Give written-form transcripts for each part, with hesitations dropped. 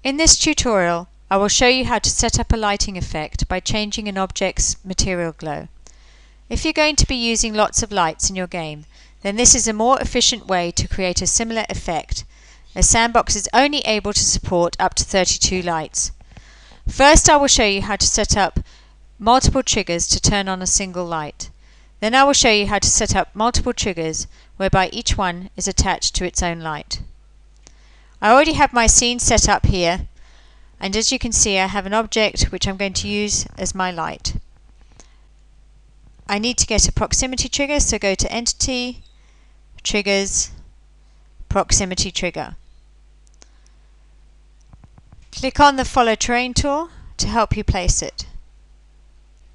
In this tutorial, I will show you how to set up a lighting effect by changing an object's material glow. If you're going to be using lots of lights in your game, then this is a more efficient way to create a similar effect, as Sandbox is only able to support up to 32 lights. First, I will show you how to set up multiple triggers to turn on a single light. Then I will show you how to set up multiple triggers whereby each one is attached to its own light. I already have my scene set up here, and as you can see I have an object which I'm going to use as my light. I need to get a proximity trigger, so go to Entity, Triggers, Proximity Trigger. Click on the Follow Terrain tool to help you place it.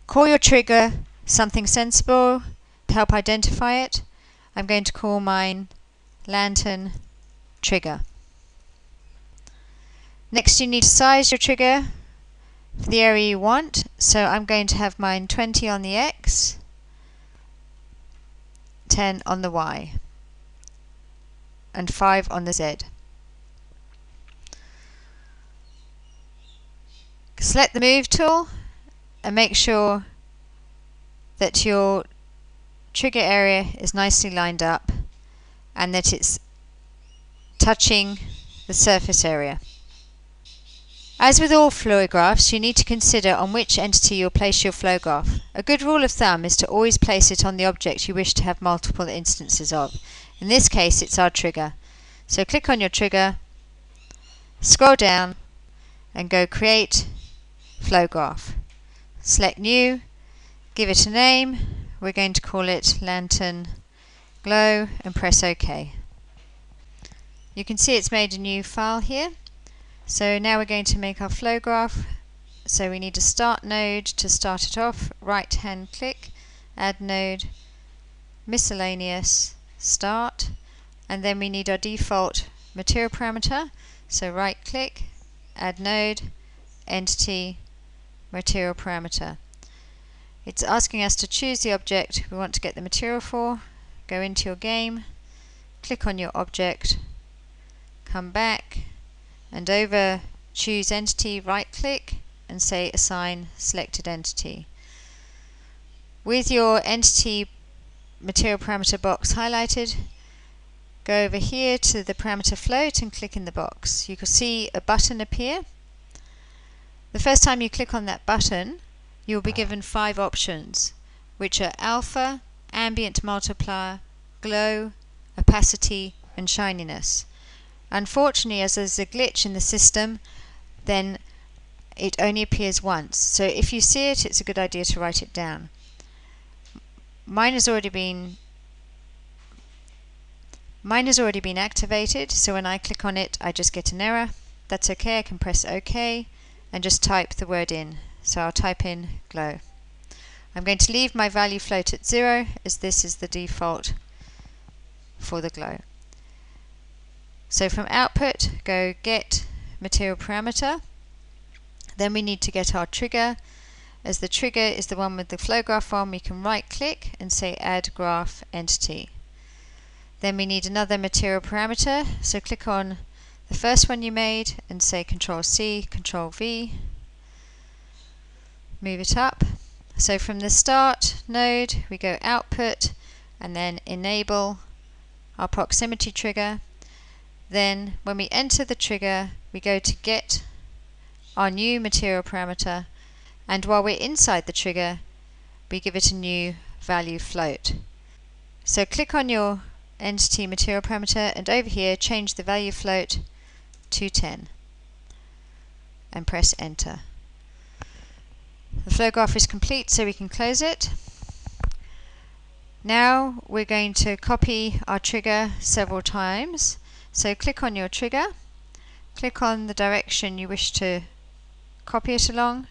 Call your trigger something sensible to help identify it. I'm going to call mine Lantern Trigger. Next, you need to size your trigger for the area you want, so I'm going to have mine 20 on the X, 10 on the Y, and 5 on the Z. Select the Move tool and make sure that your trigger area is nicely lined up and that it's touching the surface area. As with all Flowgraphs, you need to consider on which entity you'll place your Flowgraph. A good rule of thumb is to always place it on the object you wish to have multiple instances of. In this case, it's our trigger. So click on your trigger, scroll down, and go Create Flowgraph. Select New, give it a name. We're going to call it Lantern Glow, and press OK. You can see it's made a new file here. So now we're going to make our flow graph. So we need a start node to start it off, right hand click, add node, miscellaneous, start, and then we need our default material parameter. So right click, add node, entity, material parameter. It's asking us to choose the object we want to get the material for. Go into your game, click on your object, come back, and over choose entity, right click and say assign selected entity. With your entity material parameter box highlighted, go over here to the parameter float and click in the box. You can see a button appear. The first time you click on that button, you'll be given 5 options, which are alpha, ambient multiplier, glow, opacity and shininess. Unfortunately, as there's a glitch in the system, then it only appears once. So if you see it, it's a good idea to write it down. Mine has already been activated, so when I click on it, I just get an error. That's okay, I can press OK and just type the word in. So I'll type in glow. I'm going to leave my value float at 0, as this is the default for the glow. So from output, go get material parameter. Then we need to get our trigger. As the trigger is the one with the flow graph on, we can right click and say add graph entity. Then we need another material parameter, so click on the first one you made and say Control C, Control V. Move it up. So from the start node, we go output and then enable our proximity trigger. Then when we enter the trigger, we go to get our new material parameter, and while we're inside the trigger, we give it a new value float. So click on your entity material parameter and over here change the value float to 10 and press enter. The flow graph is complete, so we can close it. Now we're going to copy our trigger several times. So click on your trigger, click on the direction you wish to copy it along,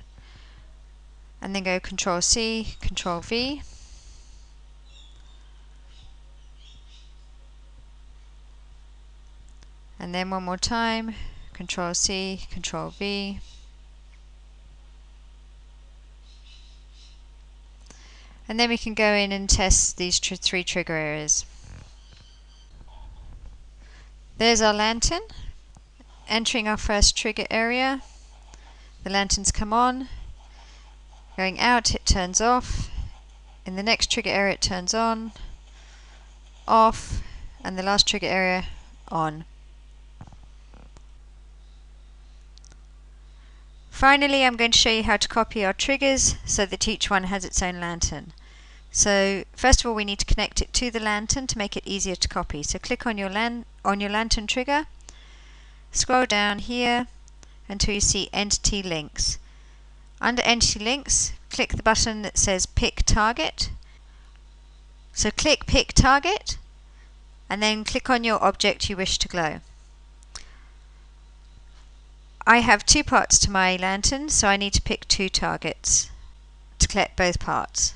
and then go Control C, Control V. And then one more time, Control C, Control V. And then we can go in and test these 3 trigger areas. There's our lantern, entering our first trigger area, the lanterns come on. Going out, it turns off. In the next trigger area, it turns on, off, and the last trigger area, on. Finally, I'm going to show you how to copy our triggers so that each one has its own lantern. So first of all, we need to connect it to the lantern to make it easier to copy. So click on your lantern trigger, scroll down here until you see Entity Links. Under Entity Links, click the button that says Pick Target. So click Pick Target and then click on your object you wish to glow. I have two parts to my lantern, so I need to pick two targets to collect both parts.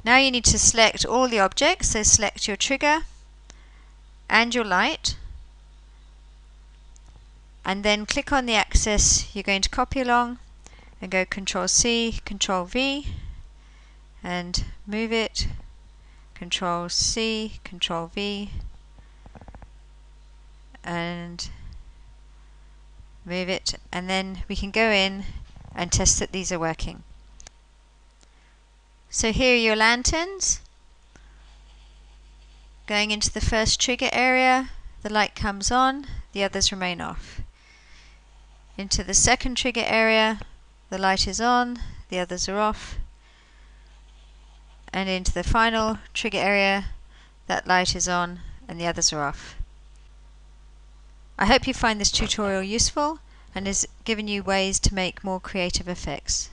Now you need to select all the objects, so select your trigger and your light, and then click on the axis you're going to copy along and go Control C, Control V, and move it, Control C, Control V, and move it, and then we can go in and test that these are working. So here are your lanterns. Going into the first trigger area, the light comes on, the others remain off. Into the second trigger area, the light is on, the others are off. And into the final trigger area, that light is on and the others are off. I hope you find this tutorial useful and has given you ways to make more creative effects.